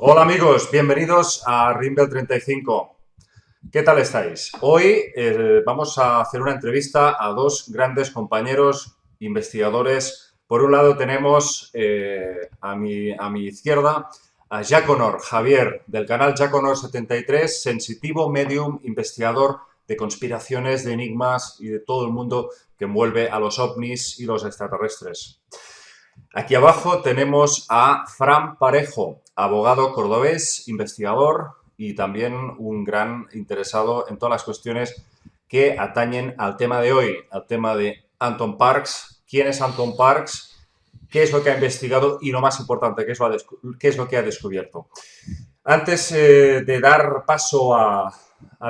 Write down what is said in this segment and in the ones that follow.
Hola amigos, bienvenidos a Rimbel 35. ¿Qué tal estáis? Hoy vamos a hacer una entrevista a dos grandes compañeros investigadores. Por un lado tenemos a mi izquierda a Jack Honor, Javier, del canal Jack Honor 73, sensitivo, medium, investigador de conspiraciones, de enigmas y de todo el mundo que envuelve a los ovnis y los extraterrestres. Aquí abajo tenemos a Fran Parejo, abogado cordobés, investigador y también un gran interesado en todas las cuestiones que atañen al tema de hoy, al tema de Anton Parks. ¿Quién es Anton Parks? ¿Qué es lo que ha investigado? Y lo más importante, ¿qué es lo que ha descubierto? Antes de dar paso a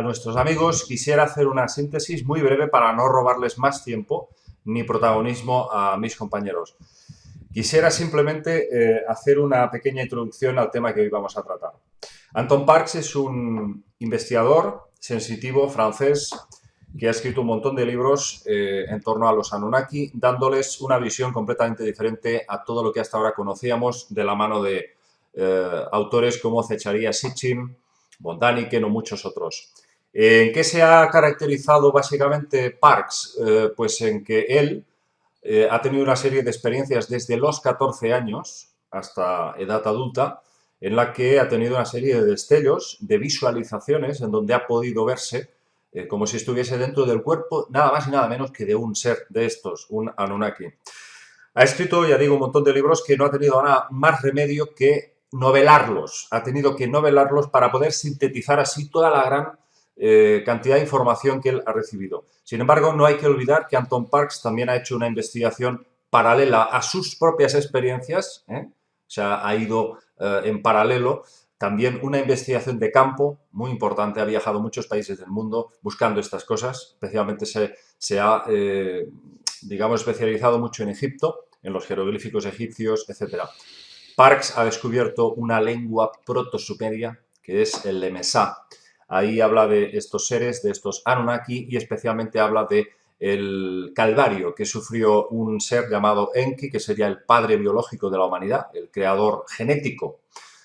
nuestros amigos, quisiera hacer una síntesis muy breve para no robarles más tiempo ni protagonismo a mis compañeros. Quisiera simplemente hacer una pequeña introducción al tema que hoy vamos a tratar. Anton Parks es un investigador sensitivo francés que ha escrito un montón de libros en torno a los Anunnaki, dándoles una visión completamente diferente a todo lo que hasta ahora conocíamos de la mano de autores como Zecharia Sitchin, von Däniken o muchos otros. ¿En qué se ha caracterizado básicamente Parks? Pues en que él ha tenido una serie de experiencias desde los 14 años hasta edad adulta, en la que ha tenido una serie de destellos, de visualizaciones, en donde ha podido verse como si estuviese dentro del cuerpo, nada más y nada menos que de un ser de estos, un Anunnaki. Ha escrito, ya digo, un montón de libros que no ha tenido nada más remedio que novelarlos. Ha tenido que novelarlos para poder sintetizar así toda la gran cantidad de información que él ha recibido. Sin embargo, no hay que olvidar que Anton Parks también ha hecho una investigación paralela a sus propias experiencias, o sea, ha ido en paralelo también una investigación de campo muy importante, ha viajado a muchos países del mundo buscando estas cosas, especialmente se ha, digamos, especializado mucho en Egipto, en los jeroglíficos egipcios, etc. Parks ha descubierto una lengua proto-sumeria que es el lemesá. Ahí habla de estos seres, de estos Anunnaki, y especialmente habla de el calvario que sufrió un ser llamado Enki, que sería el padre biológico de la humanidad, el creador genético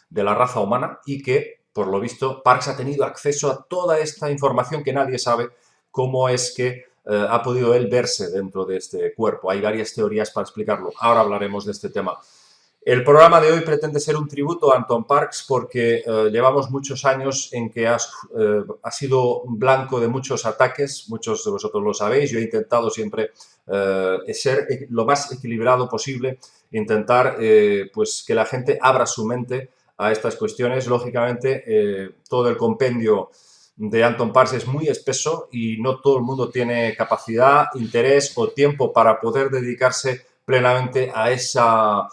de la raza humana, y que, por lo visto, Parks ha tenido acceso a toda esta información que nadie sabe cómo es que ha podido él verse dentro de este cuerpo. Hay varias teorías para explicarlo. Ahora hablaremos de este tema. El programa de hoy pretende ser un tributo a Anton Parks porque llevamos muchos años en que ha sido blanco de muchos ataques, muchos de vosotros lo sabéis. Yo he intentado siempre ser lo más equilibrado posible, intentar pues que la gente abra su mente a estas cuestiones. Lógicamente, todo el compendio de Anton Parks es muy espeso y no todo el mundo tiene capacidad, interés o tiempo para poder dedicarse plenamente a esa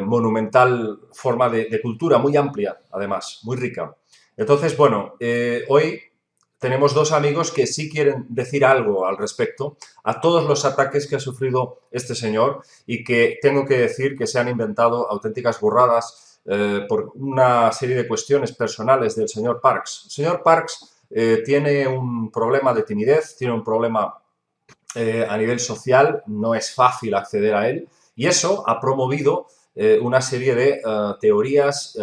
monumental forma de cultura, muy amplia, además, muy rica. Entonces, bueno, hoy tenemos dos amigos que sí quieren decir algo al respecto a todos los ataques que ha sufrido este señor y que tengo que decir que se han inventado auténticas burradas por una serie de cuestiones personales del señor Parks. El señor Parks tiene un problema de timidez, tiene un problema a nivel social, no es fácil acceder a él y eso ha promovido una serie de teorías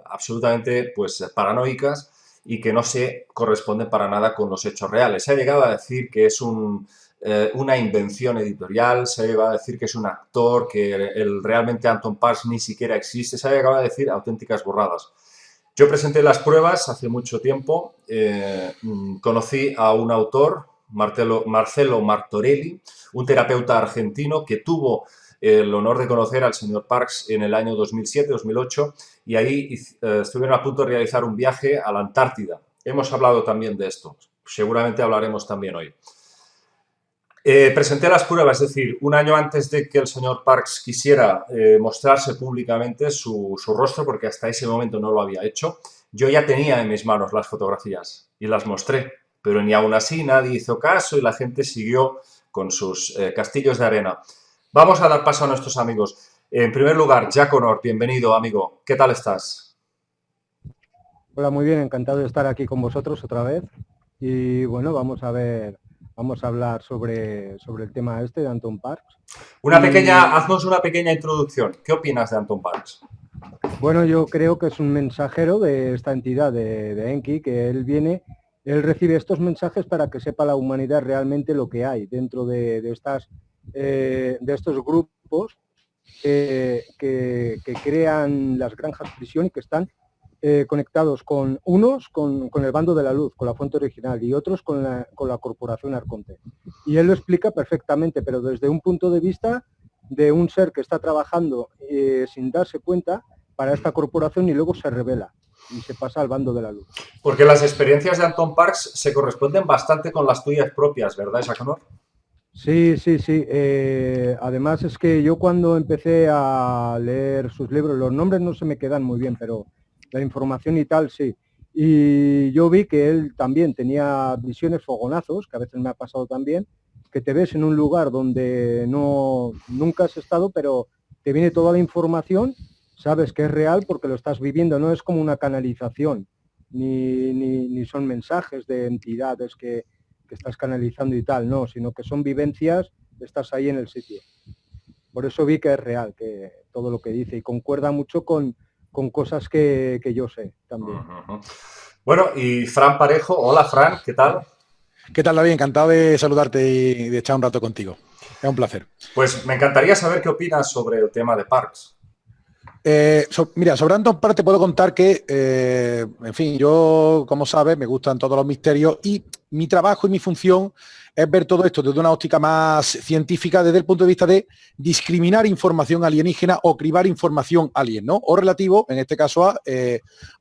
absolutamente pues, paranoicas y que no se corresponden para nada con los hechos reales. Se ha llegado a decir que es una invención editorial, se ha llegado a decir que es un actor, que realmente Anton Parks ni siquiera existe, se ha llegado a decir auténticas burradas. Yo presenté las pruebas hace mucho tiempo, conocí a un autor, Marcelo Martorelli, un terapeuta argentino que tuvo el honor de conocer al señor Parks en el año 2007-2008 y ahí estuvieron a punto de realizar un viaje a la Antártida. Hemos hablado también de esto, seguramente hablaremos también hoy. Presenté las pruebas, es decir, un año antes de que el señor Parks quisiera mostrarse públicamente su rostro, porque hasta ese momento no lo había hecho, yo ya tenía en mis manos las fotografías y las mostré, pero ni aún así nadie hizo caso y la gente siguió con sus castillos de arena. Vamos a dar paso a nuestros amigos. En primer lugar, Jack Honor, bienvenido, amigo. ¿Qué tal estás? Hola, muy bien, encantado de estar aquí con vosotros otra vez. Y bueno, vamos a hablar sobre el tema este de Anton Parks. Y Haznos una pequeña introducción. ¿Qué opinas de Anton Parks? Bueno, yo creo que es un mensajero de esta entidad de Enki, que él recibe estos mensajes para que sepa la humanidad realmente lo que hay dentro de estos grupos que crean las granjas prisión y que están conectados con unos con el bando de la luz, con la fuente original, y otros con la corporación Arconte. Y él lo explica perfectamente, pero desde un punto de vista de un ser que está trabajando sin darse cuenta para esta corporación y luego se revela y se pasa al bando de la luz. Porque las experiencias de Anton Parks se corresponden bastante con las tuyas propias, ¿verdad, Isaconor? Sí, sí, sí. Además es que yo cuando empecé a leer sus libros, los nombres no se me quedan muy bien, pero la información y tal, sí. Y yo vi que él también tenía visiones fogonazos, que a veces me ha pasado también, que te ves en un lugar donde nunca has estado, pero te viene toda la información, sabes que es real porque lo estás viviendo, no es como una canalización, ni son mensajes de entidades que estás canalizando y tal, no, sino que son vivencias, estás ahí en el sitio. Por eso vi que es real, que todo lo que dice, y concuerda mucho con cosas que yo sé también. Bueno, y Fran Parejo, hola Fran, ¿qué tal? ¿Qué tal, David? Encantado de saludarte y de echar un rato contigo. Es un placer. Pues me encantaría saber qué opinas sobre el tema de Parks. Mira, sobre Anton Parks te puedo contar que, en fin, yo, como sabes, me gustan todos los misterios y mi trabajo y mi función es ver todo esto desde una óptica más científica, desde el punto de vista de discriminar información alienígena o cribar información alien, ¿no? O relativo, en este caso, a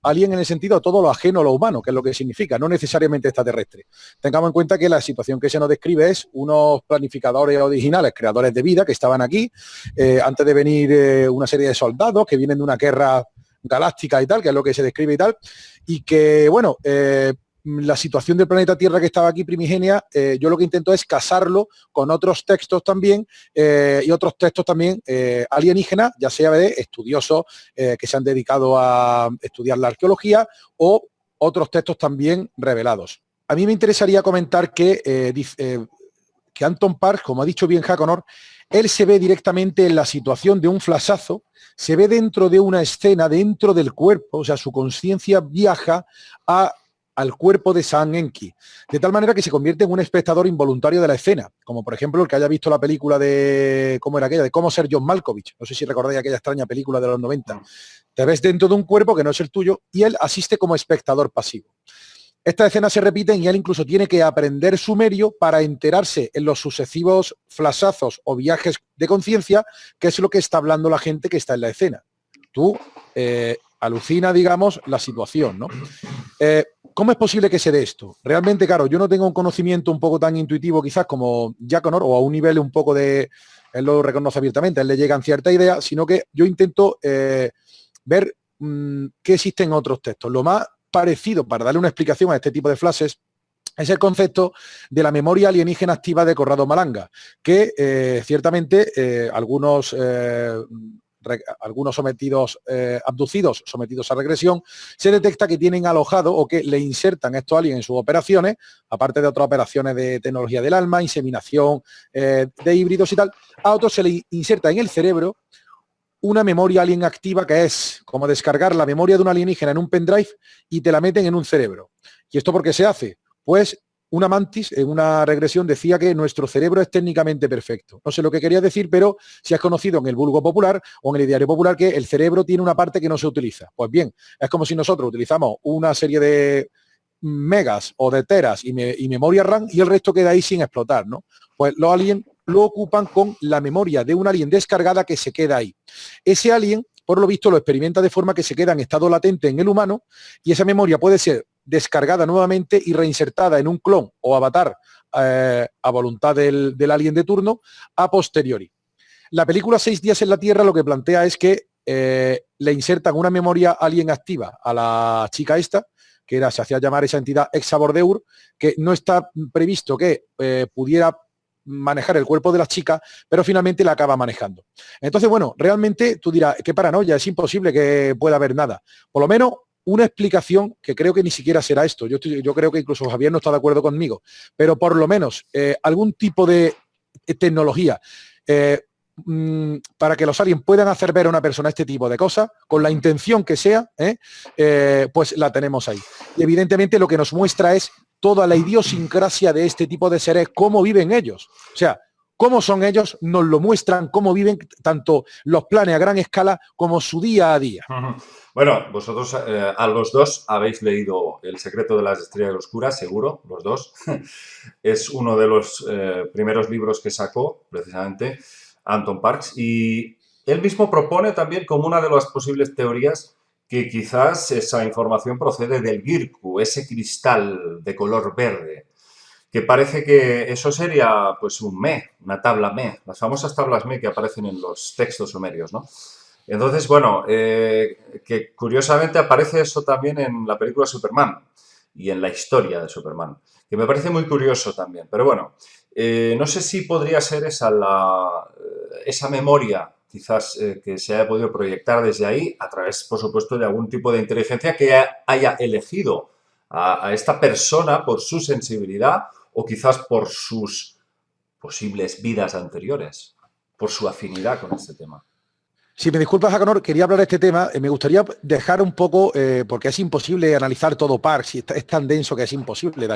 alien en el sentido de todo lo ajeno a lo humano, que es lo que significa, no necesariamente extraterrestre. Tengamos en cuenta que la situación que se nos describe es unos planificadores originales, creadores de vida, que estaban aquí, antes de venir una serie de soldados que vienen de una guerra galáctica y tal, que es lo que se describe y tal, y que, bueno, la situación del planeta Tierra que estaba aquí primigenia, yo lo que intento es casarlo con otros textos también y otros textos también alienígenas, ya sea de estudiosos que se han dedicado a estudiar la arqueología o otros textos también revelados. A mí me interesaría comentar que Anton Parks, como ha dicho bien Jaconor, él se ve directamente en la situación de un flashazo, se ve dentro de una escena, dentro del cuerpo, o sea, su conciencia viaja al cuerpo de Sam Enki, de tal manera que se convierte en un espectador involuntario de la escena, como por ejemplo el que haya visto la película de, ¿cómo era aquella? De cómo ser John Malkovich, no sé si recordáis aquella extraña película de los 90. Te ves dentro de un cuerpo que no es el tuyo y él asiste como espectador pasivo. Estas escenas se repiten y él incluso tiene que aprender sumerio para enterarse en los sucesivos flashazos o viajes de conciencia qué es lo que está hablando la gente que está en la escena. Tú alucina, digamos, la situación, ¿no? ¿Cómo es posible que se dé esto? Realmente, claro, yo no tengo un conocimiento un poco tan intuitivo quizás como Jaconor o a un nivel un poco de, él lo reconoce abiertamente, a él le llegan cierta idea, sino que yo intento ver qué existen otros textos. Lo más parecido, para darle una explicación a este tipo de flashes, es el concepto de la memoria alienígena activa de Corrado Malanga, que ciertamente algunos sometidos, abducidos, sometidos a regresión, se detecta que tienen alojado o que le insertan estos aliens en sus operaciones, aparte de otras operaciones de tecnología del alma, inseminación de híbridos y tal, a otros se le inserta en el cerebro una memoria alien activa que es como descargar la memoria de un alienígena en un pendrive y te la meten en un cerebro. ¿Y esto por qué se hace? Pues una mantis en una regresión decía que nuestro cerebro es técnicamente perfecto. No sé lo que quería decir, pero si has conocido en el vulgo popular o en el ideario popular que el cerebro tiene una parte que no se utiliza. Pues bien, es como si nosotros utilizamos una serie de megas o de teras y memoria RAM y el resto queda ahí sin explotar, ¿no? Pues los aliens lo ocupan con la memoria de un alien descargada que se queda ahí. Ese alien, por lo visto, lo experimenta de forma que se queda en estado latente en el humano y esa memoria puede ser descargada nuevamente y reinsertada en un clon o avatar a voluntad del alien de turno a posteriori. La película 6 días en la Tierra lo que plantea es que le insertan una memoria alien activa a la chica esta, que se hacía llamar esa entidad Exabordeur, que no está previsto que pudiera manejar el cuerpo de la chica, pero finalmente la acaba manejando. Entonces, bueno, realmente tú dirás, qué paranoia, es imposible que pueda haber nada. Por lo menos una explicación, que creo que ni siquiera será esto, yo creo que incluso Javier no está de acuerdo conmigo, pero por lo menos algún tipo de tecnología. para que los aliens puedan hacer ver a una persona este tipo de cosas, con la intención que sea, pues la tenemos ahí. Y evidentemente lo que nos muestra es toda la idiosincrasia de este tipo de seres, cómo viven ellos. O sea, cómo son ellos, nos lo muestran, cómo viven tanto los planes a gran escala como su día a día. Bueno, vosotros a los dos habéis leído El secreto de las estrellas oscuras, seguro, los dos. Es uno de los primeros libros que sacó, precisamente, Anton Parks, y él mismo propone también como una de las posibles teorías que quizás esa información procede del Girku, ese cristal de color verde, que parece que eso sería pues un Me, una tabla Me, las famosas tablas Me que aparecen en los textos sumerios, ¿no? Entonces, bueno, que curiosamente aparece eso también en la película Superman y en la historia de Superman, que me parece muy curioso también. Pero bueno, no sé si podría ser esa memoria, quizás, que se haya podido proyectar desde ahí, a través, por supuesto, de algún tipo de inteligencia que haya elegido a esta persona por su sensibilidad o quizás por sus posibles vidas anteriores, por su afinidad con este tema. Si me disculpas, Aconor, quería hablar de este tema. Me gustaría dejar un poco, porque es imposible analizar todo Parks, y es tan denso que es imposible,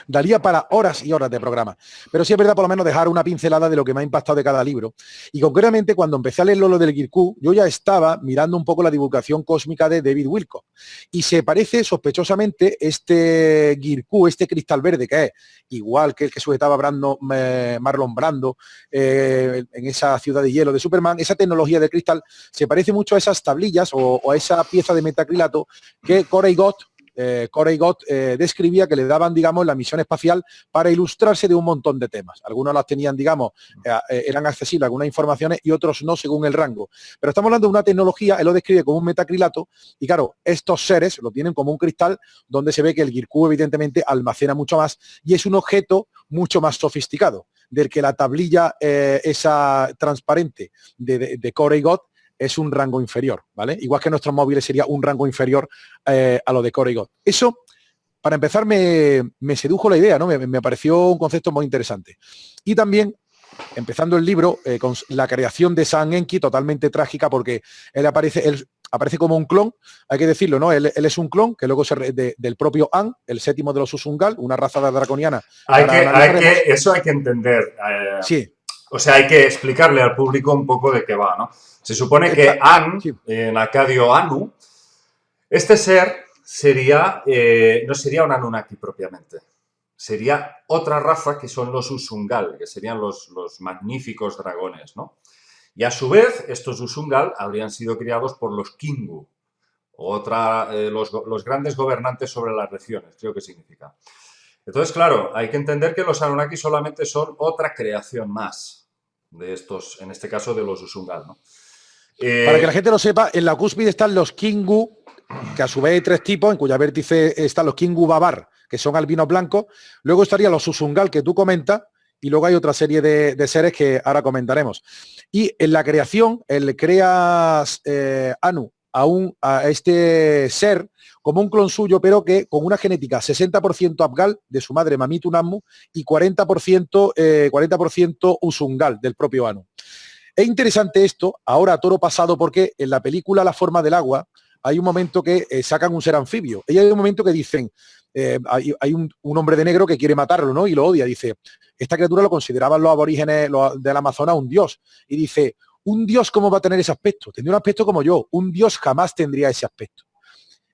daría para horas y horas de programa. Pero sí es verdad, por lo menos, dejar una pincelada de lo que me ha impactado de cada libro. Y concretamente, cuando empecé a leer lo del Girku, yo ya estaba mirando un poco la divulgación cósmica de David Wilcock. Y se parece sospechosamente este Girku, este cristal verde, que es igual que el que sujetaba Marlon Brando en esa ciudad de hielo de Superman, esa tecnología de cristal se parece mucho a esas tablillas o a esa pieza de metacrilato que Corey Gott describía que le daban, digamos, la misión espacial para ilustrarse de un montón de temas. Algunos las tenían, digamos, eran accesibles a algunas informaciones y otros no según el rango. Pero estamos hablando de una tecnología, él lo describe como un metacrilato y claro, estos seres lo tienen como un cristal donde se ve que el Girku evidentemente almacena mucho más y es un objeto mucho más sofisticado, del que la tablilla esa transparente de Corey Gott es un rango inferior, ¿vale? Igual que nuestros móviles sería un rango inferior a lo de Corey Gott. Eso, para empezar, me sedujo la idea, ¿no? Me pareció un concepto muy interesante. Y también, empezando el libro, con la creación de San Enki, totalmente trágica, porque él aparece como un clon, hay que decirlo, ¿no? Él es un clon que luego del propio An, el séptimo de los Usungal, una raza draconiana. Eso hay que entender. Sí. O sea, hay que explicarle al público un poco de qué va, ¿no? Se supone que An, sí, en acadio Anu, este ser sería, no sería un Anunnaki propiamente, sería otra raza que son los Usungal, que serían los magníficos dragones, ¿no? Y a su vez, estos Usungal habrían sido criados por los Kingu, los grandes gobernantes sobre las regiones, creo que significa. Entonces, claro, hay que entender que los Anunnaki solamente son otra creación más de estos, en este caso de los Usungal, ¿no? Para que la gente lo sepa, en la cúspide están los Kingu, que a su vez hay tres tipos, en cuya vértice están los Kingu Babar, que son albinos blancos. Luego estarían los Usungal, que tú comentas, y luego hay otra serie de seres que ahora comentaremos. Y en la creación, él crea Anu a este ser como un clon suyo, pero que con una genética 60% Abgal, de su madre Mamitu Nammu, y 40% Usungal, del propio Anu. Es interesante esto, ahora a toro pasado, porque en la película La forma del agua hay un momento que sacan un ser anfibio. Y hay un momento que dicen, hay un hombre de negro que quiere matarlo, ¿no? Y lo odia. Dice, esta criatura lo consideraban los aborígenes del Amazonas un dios. Y dice, un dios, ¿cómo va a tener ese aspecto? Tendría un aspecto como yo. Un dios jamás tendría ese aspecto.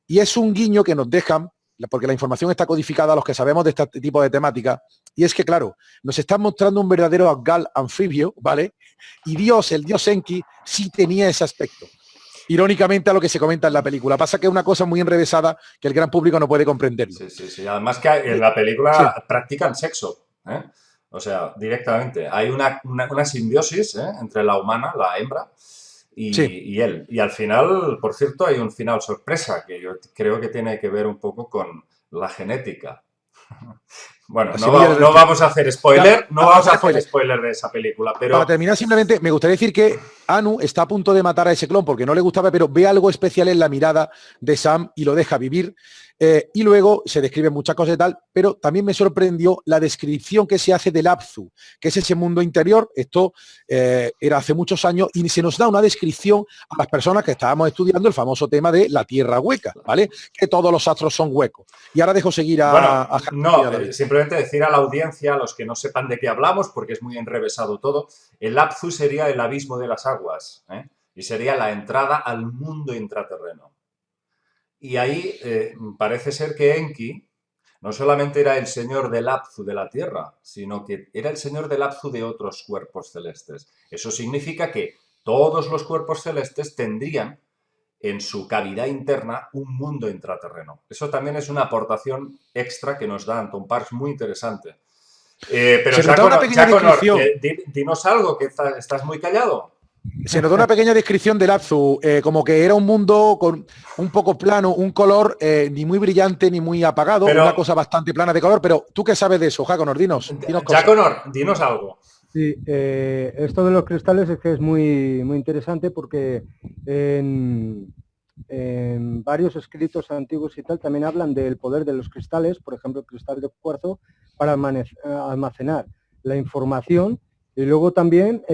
Y es un guiño que nos dejan, porque la información está codificada a los que sabemos de este tipo de temática, y es que, claro, nos están mostrando un verdadero Abgal anfibio, ¿vale? Y Dios, el dios Enki, sí tenía ese aspecto. Irónicamente a lo que se comenta en la película. Pasa que es una cosa muy enrevesada que el gran público no puede comprenderlo. Sí. Además que en la película practican sexo, ¿eh? O sea, directamente. Hay una simbiosis, ¿eh?, entre la humana, la hembra, y él. Y al final, por cierto, hay un final sorpresa que yo creo que tiene que ver un poco con la genética. Bueno, La no, semilla del no destino. vamos a hacer spoiler, no Para vamos a hacer spoiler. spoiler de esa película, pero Para terminar, simplemente me gustaría decir que Anu está a punto de matar a ese clon porque no le gustaba, pero ve algo especial en la mirada de Sam y lo deja vivir. Y luego se describen muchas cosas y tal, pero también me sorprendió la descripción que se hace del Abzu, que es ese mundo interior. Esto era hace muchos años y se nos da una descripción a las personas que estábamos estudiando el famoso tema de la Tierra hueca, ¿vale? Que todos los astros son huecos. Y ahora dejo seguir bueno, a Jaime y no, a David. simplemente decir a la audiencia, a los que no sepan de qué hablamos, porque es muy enrevesado todo, el Apzu sería el abismo de las aguas, ¿eh? Y sería la entrada al mundo intraterreno. Y ahí parece ser que Enki no solamente era el señor del Apzu de la Tierra, sino que era el señor del Apzu de otros cuerpos celestes. Eso significa que todos los cuerpos celestes tendrían en su cavidad interna un mundo intraterreno. Eso también es una aportación extra que nos da Anton Parks muy interesante. Pero Se nos da una pequeña descripción. Dinos algo, que estás muy callado. Se nos da una pequeña descripción del Abzu, como que era un mundo con un poco plano, un color ni muy brillante ni muy apagado, Pero, una cosa bastante plana de color, pero ¿tú qué sabes de eso, Jaconor? Dinos cosas. Jaconor, dinos algo. Sí, esto de los cristales es que es muy, muy interesante porque en varios escritos antiguos y tal también hablan del poder de los cristales, por ejemplo, el cristal de cuarzo, para almacenar la información. Y luego también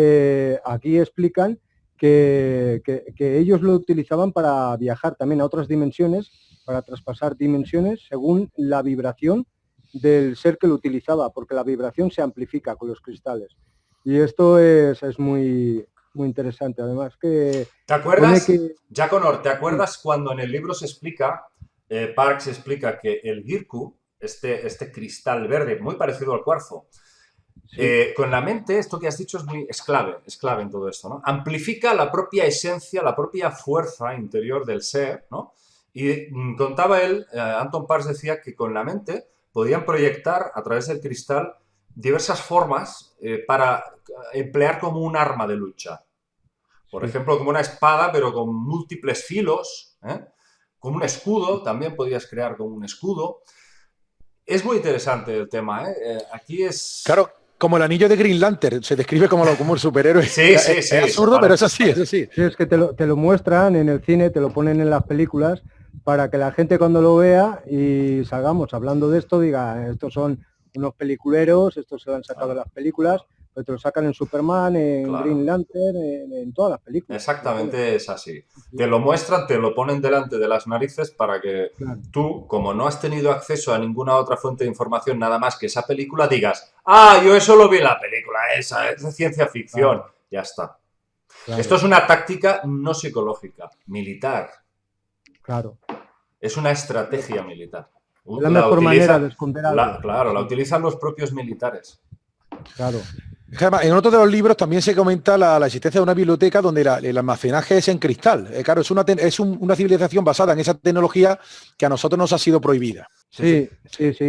aquí explican que ellos lo utilizaban para viajar también a otras dimensiones, para traspasar dimensiones según la vibración del ser que lo utilizaba, porque la vibración se amplifica con los cristales. Y esto es muy, muy interesante. Además que... ¿Te acuerdas, Jaconor, ¿te acuerdas cuando en el libro se explica, Parks explica que el Girku, este cristal verde, muy parecido al cuarzo, con la mente, esto que has dicho es clave en todo esto, ¿no? Amplifica la propia esencia, la propia fuerza interior del ser, ¿no? Y contaba él, Anton Parks decía que con la mente podían proyectar a través del cristal diversas formas para emplear como un arma de lucha. Por ejemplo, como una espada, pero con múltiples filos, ¿eh? Como un escudo, también podías crear como un escudo. Es muy interesante el tema, ¿eh? Aquí es... Claro, como el anillo de Green Lantern, se describe como el superhéroe. Sí, es absurdo, pero es así, es así. Sí, es que te lo muestran en el cine, te lo ponen en las películas, para que la gente cuando lo vea y salgamos hablando de esto diga, estos son unos peliculeros, estos se lo han sacado de las películas, pero te lo sacan en Superman, en Green Lantern, en todas las películas. Exactamente es así. Te lo muestran, te lo ponen delante de las narices para que tú, como no has tenido acceso a ninguna otra fuente de información nada más que esa película, digas, ah, yo eso lo vi en la película esa, es de ciencia ficción. Ya está. Esto es una táctica no psicológica, militar. Claro. Es una estrategia militar. Es la mejor manera de esconder algo. Claro, la utilizan los propios militares. Claro. En otro de los libros también se comenta la existencia de una biblioteca donde el almacenaje es en cristal. Claro, es una civilización basada en esa tecnología que a nosotros nos ha sido prohibida. Sí,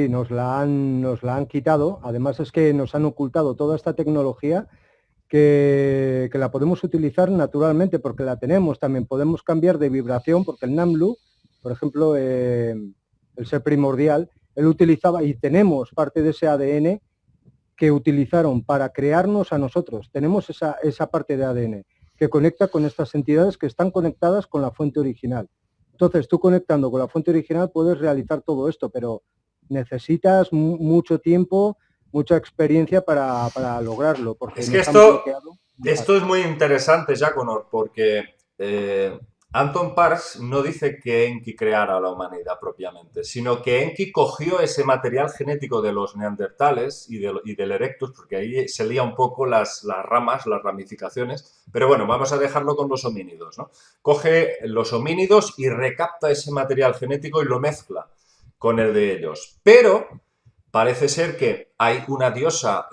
nos la han quitado. Además es que nos han ocultado toda esta tecnología que la podemos utilizar naturalmente porque la tenemos. También podemos cambiar de vibración porque el Namlu, por ejemplo, el ser primordial, él utilizaba y tenemos parte de ese ADN que utilizaron para crearnos a nosotros. Tenemos esa parte de ADN que conecta con estas entidades que están conectadas con la fuente original. Entonces, tú conectando con la fuente original puedes realizar todo esto, pero necesitas mucho tiempo, mucha experiencia para lograrlo. Porque es que esto es muy interesante, Jaconor, porque Anton Parks no dice que Enki creara a la humanidad propiamente, sino que Enki cogió ese material genético de los neandertales y del Erectus, porque ahí se lía un poco las ramas, las ramificaciones, pero bueno, vamos a dejarlo con los homínidos, ¿no? Coge los homínidos y recapta ese material genético y lo mezcla con el de ellos. Pero parece ser que hay una diosa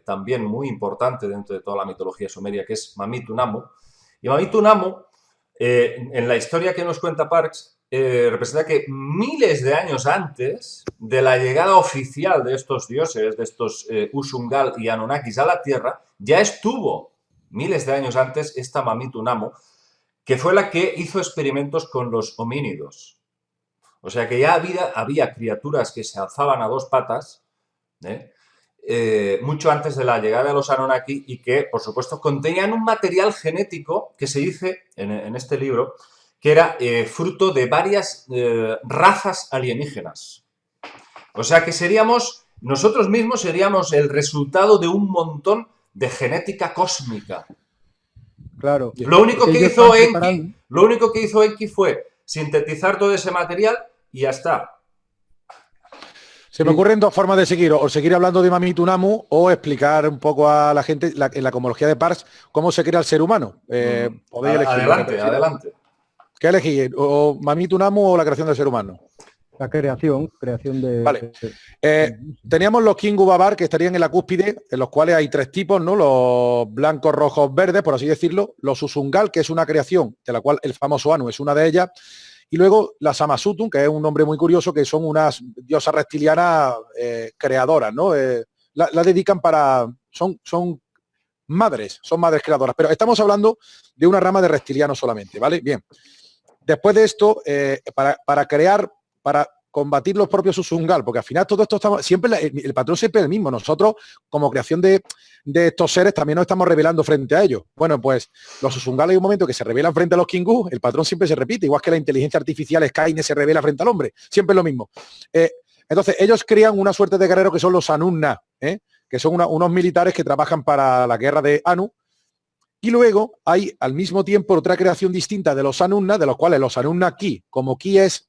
también muy importante dentro de toda la mitología sumeria, que es Mamitu Namu, y Mamitu Namu, en la historia que nos cuenta Parks, representa que miles de años antes de la llegada oficial de estos dioses, de estos Usungal y Anunnakis a la Tierra, ya estuvo miles de años antes esta Mamitu Namu, que fue la que hizo experimentos con los homínidos. O sea que ya había criaturas que se alzaban a dos patas, mucho antes de la llegada de los Anunnaki y que, por supuesto, contenían un material genético que se dice en este libro que era fruto de varias razas alienígenas. O sea que nosotros mismos seríamos el resultado de un montón de genética cósmica. Claro. Lo único que hizo Enki fue sintetizar todo ese material y ya está. Se me ocurren dos formas de seguir, o seguir hablando de Mamitunamu o explicar un poco a la gente en la cosmología de Parkes cómo se crea el ser humano. Podéis elegir. Adelante. ¿Qué elegís? ¿O Mamitunamu o la creación del ser humano? La creación de... Vale. Teníamos los Kingu Babar que estarían en la cúspide, en los cuales hay tres tipos, ¿no? Los blancos, rojos, verdes, por así decirlo. Los Usungal, que es una creación, de la cual el famoso Anu es una de ellas. Y luego las Amasutun, que es un nombre muy curioso, que son unas diosas reptilianas creadoras, ¿no? La dedican para... Son madres creadoras. Pero estamos hablando de una rama de reptilianos solamente, ¿vale? Bien. Después de esto, para combatir los propios Usungal, porque al final todo esto el patrón siempre es el mismo. Nosotros, como creación de estos seres, también nos estamos revelando frente a ellos. Bueno, pues los Usungal hay un momento que se revelan frente a los Kingu, el patrón siempre se repite, igual que la inteligencia artificial Skynet se revela frente al hombre, siempre es lo mismo. Entonces, ellos crean una suerte de guerreros que son los Anunna, que son unos militares que trabajan para la guerra de Anu. Y luego hay, al mismo tiempo, otra creación distinta de los Anunna, de los cuales los Anunna Ki, como Ki es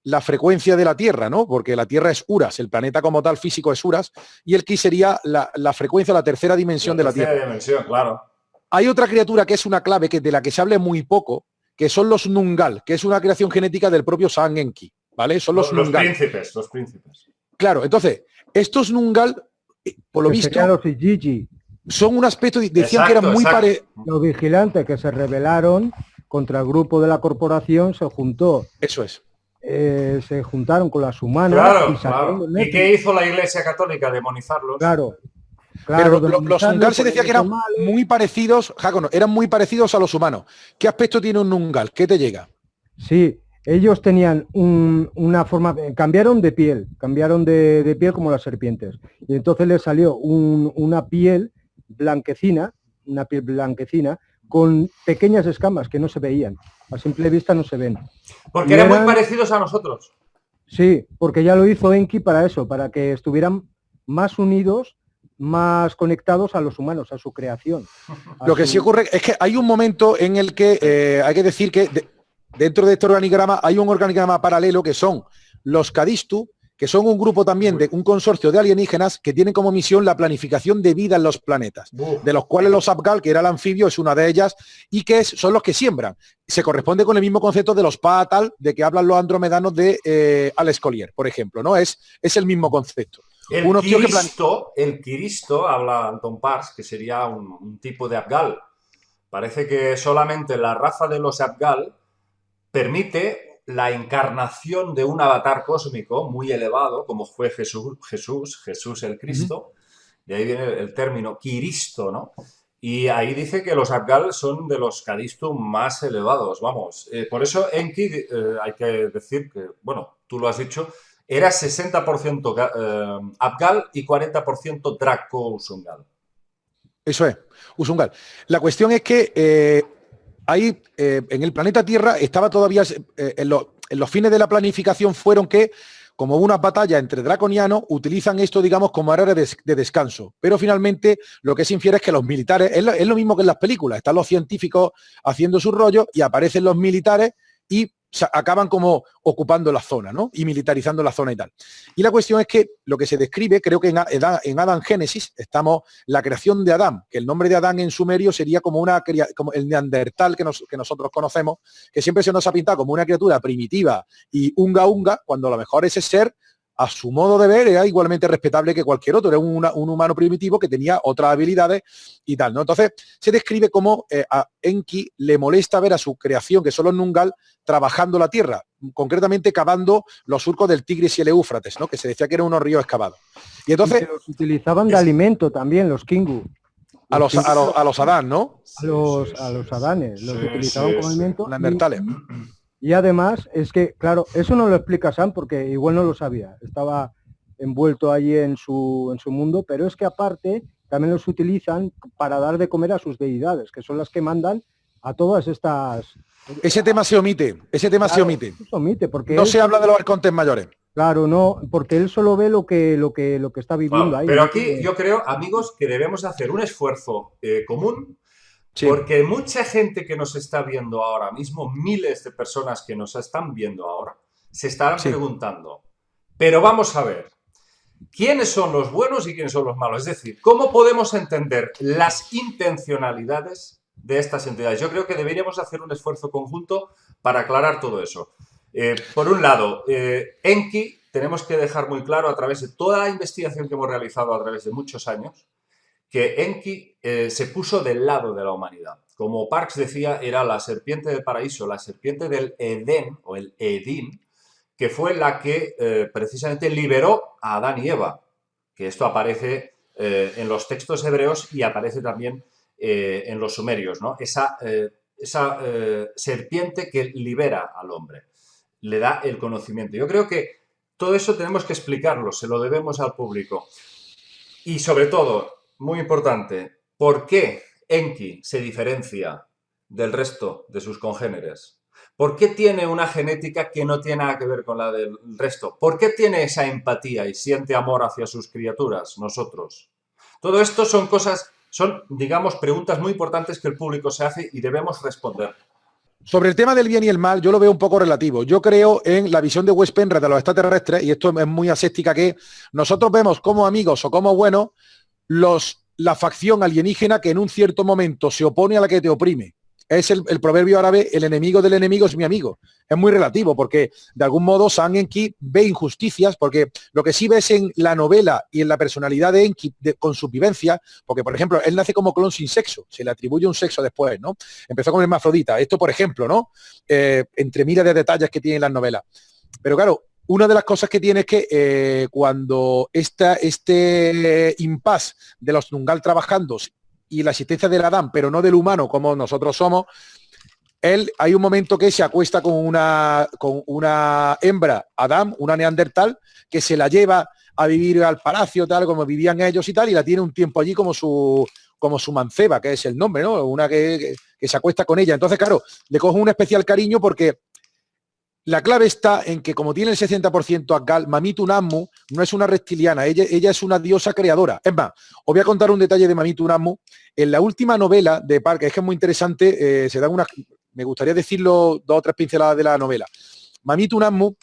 la frecuencia de la Tierra, ¿no? Porque la Tierra es Uras, el planeta como tal físico es Uras, y el Ki sería la frecuencia, la tercera dimensión de la Tierra. Tercera dimensión, claro. Hay otra criatura que es una clave, de la que se habla muy poco, que son los Nungal, que es una creación genética del propio San Enki, ¿vale? Son los Nungal. Los príncipes. Claro, entonces, estos Nungal, por lo visto, los Igigi, son un aspecto, decían que eran muy parecidos. Los vigilantes que se rebelaron contra el grupo de la corporación se juntó. Eso es. Se juntaron con las humanas. Claro. ¿Y qué hizo la Iglesia Católica? Demonizarlos. Claro. Pero los Nungal se decía que eran muy parecidos, Jacono, eran muy parecidos a los humanos. ¿Qué aspecto tiene un Nungal? ¿Qué te llega? Sí, ellos tenían una forma, cambiaron de piel como las serpientes. Y entonces les salió una piel blanquecina, con pequeñas escamas que no se veían. A simple vista no se ven. Porque eran muy parecidos a nosotros. Sí, porque ya lo hizo Enki para eso, para que estuvieran más unidos, más conectados a los humanos, a su creación. Lo que sí ocurre es que hay un momento en el que hay que decir que dentro de este organigrama hay un organigrama paralelo que son los Kadistu, que son un grupo también de un consorcio de alienígenas que tienen como misión la planificación de vida en los planetas, de los cuales los Abgal, que era el anfibio, es una de ellas, y que son los que siembran. Se corresponde con el mismo concepto de los Paatal, de que hablan los andromedanos de Alex Collier, por ejemplo, ¿no? Es el mismo concepto. El Quiristo, habla Anton Parkes, que sería un tipo de Abgal. Parece que solamente la raza de los Abgal permite la encarnación de un avatar cósmico muy elevado, como fue Jesús el Cristo, de ahí viene el término Quiristo, ¿no? Y ahí dice que los Abgal son de los Kadistu más elevados, vamos. Por eso Enki, hay que decir que, bueno, tú lo has dicho, era 60% Abgal y 40% Draco-Usungal. Eso es, Usungal. La cuestión es que ahí en el planeta Tierra estaba todavía, en los fines de la planificación fueron que, como una batalla entre draconianos, utilizan esto, digamos, como área de descanso. Pero finalmente lo que se infiere es que los militares, es lo mismo que en las películas, están los científicos haciendo su rollo y aparecen los militares y acaban como ocupando la zona, ¿no? Y militarizando la zona y tal. Y la cuestión es que lo que se describe, creo que en Adán Génesis, la creación de Adán, que el nombre de Adán en sumerio sería como el neandertal que nosotros conocemos, que siempre se nos ha pintado como una criatura primitiva y unga, cuando a lo mejor ese ser, a su modo de ver, era igualmente respetable que cualquier otro, era un humano primitivo que tenía otras habilidades y tal, ¿no? Entonces, se describe como a Enki le molesta ver a su creación, que son los Nungal, trabajando la tierra, concretamente cavando los surcos del Tigris y el Éufrates, ¿no? Que se decía que eran unos ríos excavados. Y entonces... los utilizaban de alimento también, los Kingu. A los Adán, ¿no? A los Adanes, los utilizaban como alimento. Neandertales. Y además es que, claro, eso no lo explica Sam porque igual no lo sabía. Estaba envuelto allí en su mundo, pero es que aparte también los utilizan para dar de comer a sus deidades, que son las que mandan a todas estas... Ese tema se omite, ese tema se Claro, omite. se omite, porque No él se habla de solo, los arcontes mayores. claro, no, porque él solo ve lo que está viviendo Claro, ahí. pero No aquí tiene, yo creo, amigos, que debemos hacer un esfuerzo común Sí, porque mucha gente que nos está viendo ahora mismo, miles de personas que nos están viendo ahora, se estarán sí. preguntando, pero vamos a ver, ¿quiénes son los buenos y quiénes son los malos? Es decir, ¿cómo podemos entender las intencionalidades de estas entidades? Yo creo que deberíamos hacer un esfuerzo conjunto para aclarar todo eso. Por un lado, Enki, tenemos que dejar muy claro a través de toda la investigación que hemos realizado a través de muchos años, que Enki se puso del lado de la humanidad. Como Parks decía, era la serpiente del paraíso, la serpiente del Edén o el Edín, que fue la que precisamente liberó a Adán y Eva, que esto aparece en los textos hebreos y aparece también en los sumerios, ¿no? Esa serpiente que libera al hombre, le da el conocimiento. Yo creo que todo eso tenemos que explicarlo, se lo debemos al público. Y sobre todo, muy importante, ¿por qué Enki se diferencia del resto de sus congéneres? ¿Por qué tiene una genética que no tiene nada que ver con la del resto? ¿Por qué tiene esa empatía y siente amor hacia sus criaturas, nosotros? Todo esto son cosas, son, digamos, preguntas muy importantes que el público se hace y debemos responder. Sobre el tema del bien y el mal, yo lo veo un poco relativo. Yo creo en la visión de Wes Penrad de los extraterrestres, y esto es muy aséptica, que nosotros vemos como amigos o como buenos la facción alienígena que en un cierto momento se opone a la que te oprime. Es el proverbio árabe, el enemigo del enemigo es mi amigo. Es muy relativo porque de algún modo Sam Enki ve injusticias, porque lo que sí ves en la novela y en la personalidad de Enki con su vivencia, porque por ejemplo, él nace como clon sin sexo, se le atribuye un sexo después, ¿no? Empezó como hermafrodita. Esto, por ejemplo, ¿no? Entre miles de detalles que tienen las novelas. Pero claro, una de las cosas que tiene es que cuando este impasse de los Nungal trabajando y la existencia del Adán, pero no del humano como nosotros somos, él hay un momento que se acuesta con una hembra, Adán, una neandertal, que se la lleva a vivir al palacio, tal como vivían ellos y tal, y la tiene un tiempo allí como su manceba, que es el nombre, ¿no? Una que se acuesta con ella. Entonces, claro, le coge un especial cariño porque la clave está en que como tiene el 60% Asgal, Mamitu Nammu no es una reptiliana, ella es una diosa creadora. Es más, os voy a contar un detalle de Mamitu Nammu. En la última novela de Parker, es que es muy interesante, se dan unas, me gustaría decirlo 2 o 3 pinceladas de la novela. Mamitu Nammu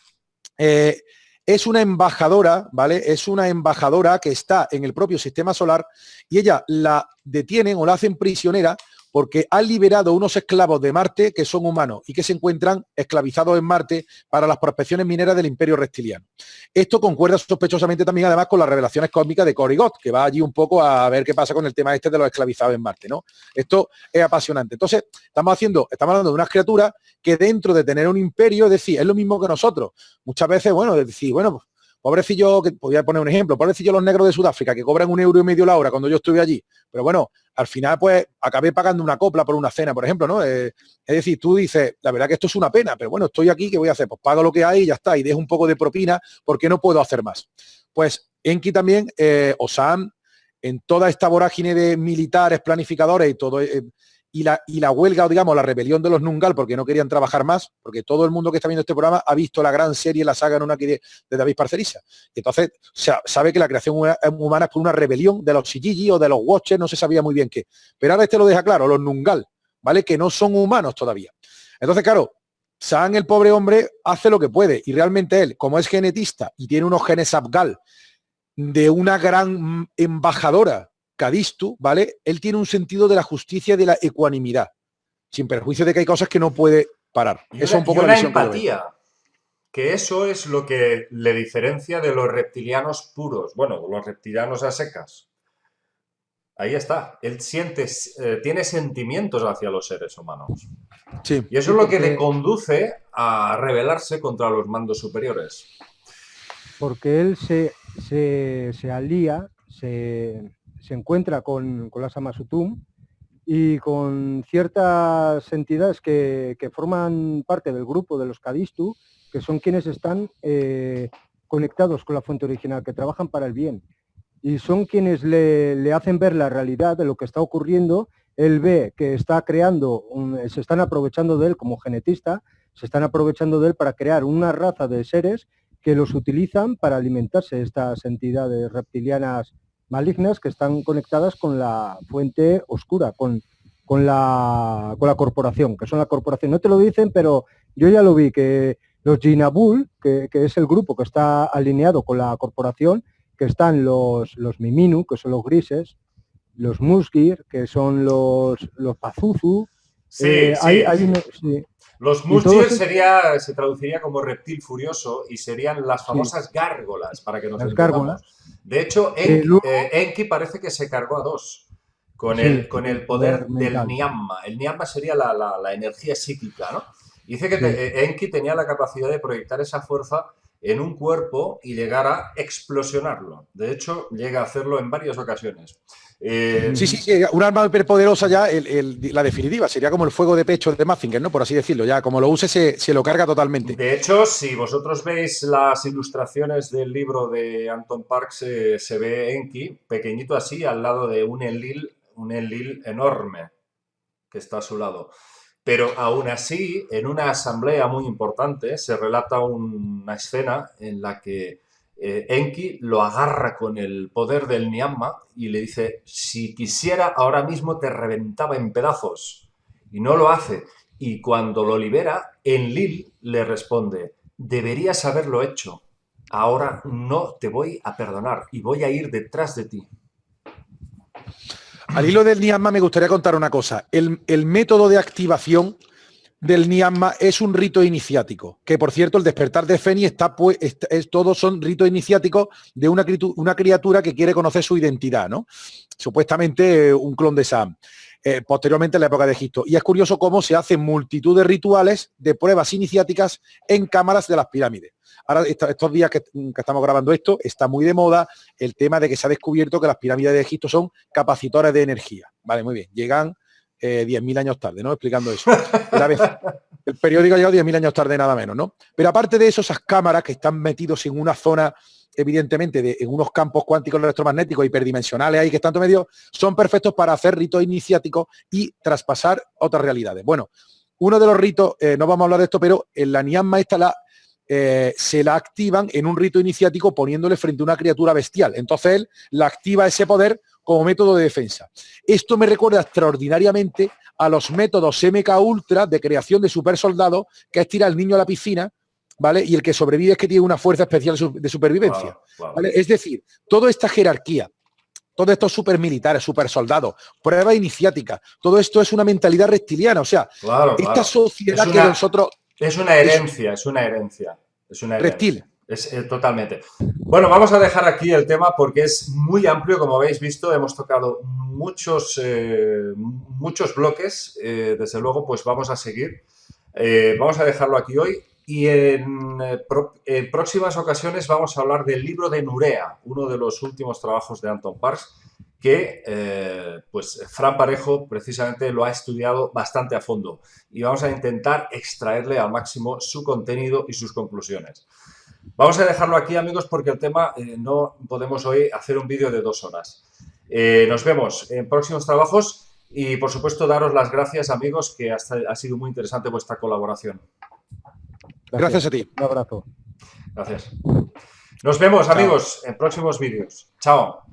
es una embajadora, ¿vale? Es una embajadora que está en el propio sistema solar y ella la detienen o la hacen prisionera porque han liberado unos esclavos de Marte que son humanos y que se encuentran esclavizados en Marte para las prospecciones mineras del Imperio Reptiliano. Esto concuerda sospechosamente también además con las revelaciones cósmicas de Cory Gott, que va allí un poco a ver qué pasa con el tema este de los esclavizados en Marte, ¿no? Esto es apasionante. Entonces, estamos hablando de unas criaturas que dentro de tener un imperio, es decir, es lo mismo que nosotros. Muchas veces, bueno, es decir, bueno, pobrecillo, que podría poner un ejemplo, pobrecillo los negros de Sudáfrica que cobran 1,5 € la hora cuando yo estuve allí. Pero bueno, al final pues acabé pagando una copla por una cena, por ejemplo, ¿no? Es decir, tú dices, la verdad que esto es una pena, pero bueno, estoy aquí, ¿qué voy a hacer? Pues pago lo que hay y ya está, y dejo un poco de propina porque no puedo hacer más. Pues Enki también, o Sam, en toda esta vorágine de militares, planificadores y todo, y la huelga, o digamos, la rebelión de los Nungal, porque no querían trabajar más, porque todo el mundo que está viendo este programa ha visto la gran serie, la saga en una de David Parcerisa. Y entonces sabe que la creación humana es por una rebelión de los Shijiji o de los Watchers, no se sabía muy bien qué. Pero ahora este lo deja claro, los Nungal, ¿vale? Que no son humanos todavía. Entonces, claro, Sam, el pobre hombre, hace lo que puede. Y realmente él, como es genetista y tiene unos genes Abgal de una gran embajadora, Cadistu, ¿vale? Él tiene un sentido de la justicia y de la ecuanimidad, sin perjuicio de que hay cosas que no puede parar. Y Eso es una, un y poco la una visión que yo veo. empatía, que eso es lo que le diferencia de los reptilianos puros, bueno, los reptilianos a secas. Ahí está, él siente, tiene sentimientos hacia los seres humanos. Sí, Y eso sí, es lo que le porque, conduce a rebelarse contra los mandos superiores. porque él se alía, se encuentra con las Amasutum y con ciertas entidades que forman parte del grupo de los Cadistu, que son quienes están conectados con la fuente original, que trabajan para el bien. Y son quienes le hacen ver la realidad de lo que está ocurriendo. Él ve que está creando, se están aprovechando de él como genetista, se están aprovechando de él para crear una raza de seres que los utilizan para alimentarse, estas entidades reptilianas malignas que están conectadas con la fuente oscura, con la corporación, que son la corporación. No te lo dicen, pero yo ya lo vi, que los Jinabul, que es el grupo que está alineado con la corporación, que están los Miminu, que son los grises, los Musgir, que son los Pazuzu. Sí, sí. Sí. Los Musgir se traduciría como reptil furioso y serían las famosas gárgolas, para que nos entendamos. De hecho, Enki parece que se cargó a 2 con el poder del Niamma. El Niamma sería la energía psíquica, ¿no? Dice que Enki tenía la capacidad de proyectar esa fuerza en un cuerpo y llegar a explosionarlo. De hecho, llega a hacerlo en varias ocasiones. Sí, un arma hiperpoderosa ya, la definitiva, sería como el fuego de pecho de Mazinger, ¿no? Por así decirlo, ya como lo use se lo carga totalmente. De hecho, si vosotros veis las ilustraciones del libro de Anton Parks, se ve Enki pequeñito así al lado de un Enlil enorme que está a su lado. Pero aún así, en una asamblea muy importante, se relata una escena en la que Enki lo agarra con el poder del Niamma y le dice, si quisiera, ahora mismo te reventaba en pedazos. Y no lo hace. Y cuando lo libera, Enlil le responde, deberías haberlo hecho. Ahora no te voy a perdonar y voy a ir detrás de ti. Al hilo del Niamma me gustaría contar una cosa. El método de activación del Niamma es un rito iniciático, que por cierto el despertar de Feni todos son ritos iniciáticos de una criatura que quiere conocer su identidad, ¿no? Supuestamente un clon de Sam. Posteriormente en la época de Egipto. Y es curioso cómo se hacen multitud de rituales de pruebas iniciáticas en cámaras de las pirámides. Ahora, estos días que estamos grabando esto, está muy de moda el tema de que se ha descubierto que las pirámides de Egipto son capacitores de energía. Vale, muy bien. Llegan 10.000 años tarde, ¿no? Explicando eso. El periódico ha llegado 10.000 años tarde, nada menos, ¿no? Pero aparte de eso, esas cámaras que están metidos en una zona, evidentemente, en unos campos cuánticos electromagnéticos hiperdimensionales ahí que están medio, son perfectos para hacer ritos iniciáticos y traspasar otras realidades. Bueno, uno de los ritos, no vamos a hablar de esto, pero en la Niamma se la activan en un rito iniciático poniéndole frente a una criatura bestial. Entonces él la activa ese poder como método de defensa. Esto me recuerda extraordinariamente a los métodos MK Ultra de creación de super soldados, que es tirar al niño a la piscina, ¿vale? Y el que sobrevive es que tiene una fuerza especial de supervivencia. Claro. ¿Vale? Es decir, toda esta jerarquía, todos estos supermilitares, supersoldados, pruebas iniciáticas, todo esto es una mentalidad reptiliana. O sea, esta sociedad que nosotros... Es una herencia. Reptil. Totalmente. Bueno, vamos a dejar aquí el tema porque es muy amplio, como habéis visto, hemos tocado muchos bloques, desde luego pues vamos a seguir. Vamos a dejarlo aquí hoy y en próximas ocasiones vamos a hablar del libro de Nurea, uno de los últimos trabajos de Anton Parks, que pues Fran Parejo precisamente lo ha estudiado bastante a fondo y vamos a intentar extraerle al máximo su contenido y sus conclusiones. Vamos a dejarlo aquí, amigos, porque el tema no podemos hoy hacer un vídeo de 2 horas. Nos vemos en próximos trabajos y, por supuesto, daros las gracias, amigos, que ha sido muy interesante vuestra colaboración. Gracias a ti. Un abrazo. Gracias. Nos vemos, amigos, en próximos vídeos. Chao.